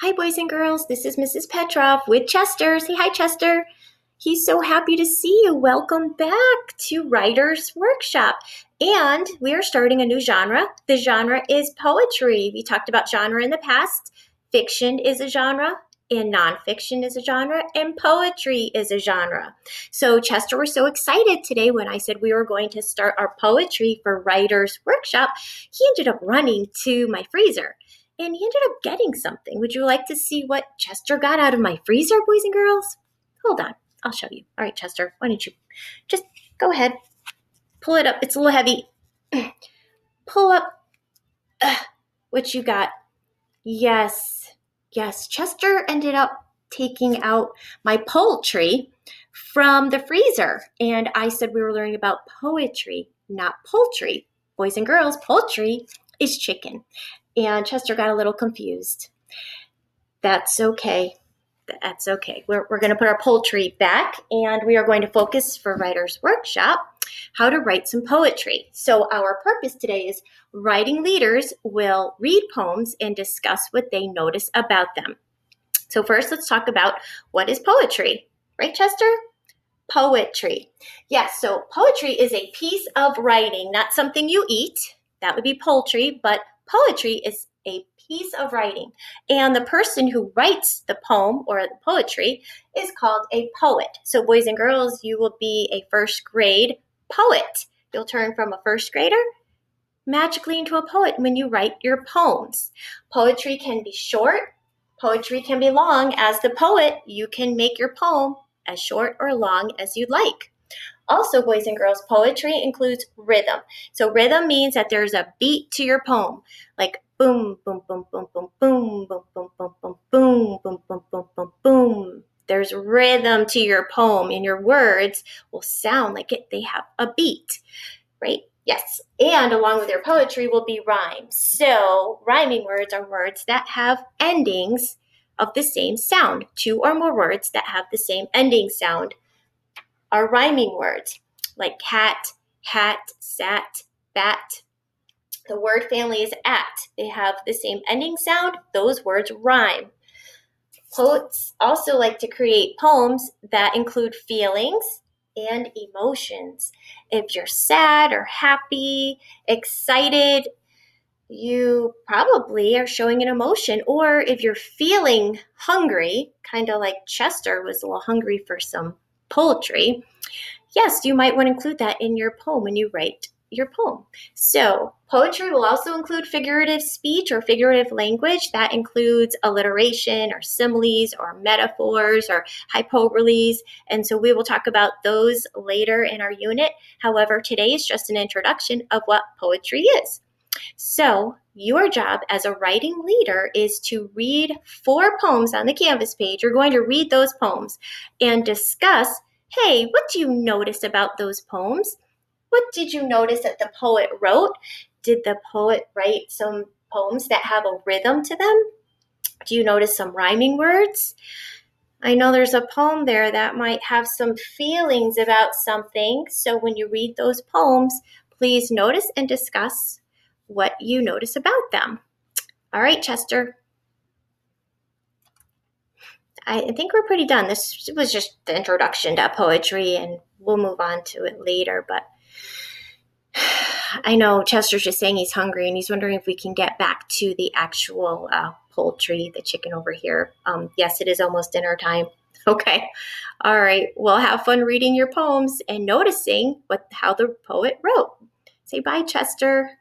Hi, boys and girls. This is Mrs. Petrov with Chester. Say hi, Chester. He's so happy to see you. Welcome back to Writer's Workshop. And we are starting a new genre. The genre is poetry. We talked about genre in the past. Fiction is a genre, and nonfiction is a genre, and poetry is a genre. So Chester was so excited today when I said we were going to start our poetry for Writer's Workshop. He ended up running to my freezer. And he ended up getting something. Would you like to see what Chester got out of my freezer, boys and girls? Hold on, I'll show you. All right, Chester, why don't you just go ahead, pull it up. It's a little heavy. Pull up what you got. Yes, Chester ended up taking out my poultry from the freezer. And I said we were learning about poetry, not poultry. Boys and girls, poultry is chicken. And Chester got a little confused. That's okay. That's okay. We're going to put our poultry back, and we are going to focus for Writer's Workshop how to write some poetry. So our purpose today is writing leaders will read poems and discuss what they notice about them. So first, let's talk about what is poetry. Right, Chester? Poetry. Yes, so poetry is a piece of writing, not something you eat. That would be poultry, but poetry is a piece of writing. And the person who writes the poem or the poetry is called a poet. So boys and girls, you will be a first grade poet. You'll turn from a first grader magically into a poet when you write your poems. Poetry can be short. Poetry can be long. As the poet, you can make your poem as short or long as you'd like. Also, boys and girls, poetry includes rhythm. So rhythm means that there's a beat to your poem, like boom, boom, boom, boom, boom, boom, boom, boom, boom, boom, boom, boom, boom, boom, boom, boom. There's rhythm to your poem, and your words will sound like they have a beat, right? Yes. And along with your poetry will be rhymes. So rhyming words are words that have endings of the same sound. Two or more words that have the same ending sound are rhyming words, like cat, hat, sat, bat. The word family is at. They have the same ending sound. Those words rhyme. Poets also like to create poems that include feelings and emotions. If you're sad or happy, excited, you probably are showing an emotion. Or if you're feeling hungry, kind of like Chester was a little hungry for some poultry, yes, you might want to include that in your poem when you write your poem. So poetry will also include figurative speech or figurative language. That includes alliteration or similes or metaphors or hyperboles. And so we will talk about those later in our unit. However, today is just an introduction of what poetry is. So your job as a writing leader is to read 4 poems on the Canvas page. You're going to read those poems and discuss, hey, what do you notice about those poems? What did you notice that the poet wrote? Did the poet write some poems that have a rhythm to them? Do you notice some rhyming words? I know there's a poem there that might have some feelings about something. So when you read those poems, please notice and discuss what you notice about them. All right, Chester. I think we're pretty done. This was just the introduction to poetry, and we'll move on to it later. But I know Chester's just saying he's hungry, and he's wondering if we can get back to the actual poultry, the chicken over here. Yes, it is almost dinner time. Okay. All right. Well, have fun reading your poems and noticing how the poet wrote. Say bye, Chester.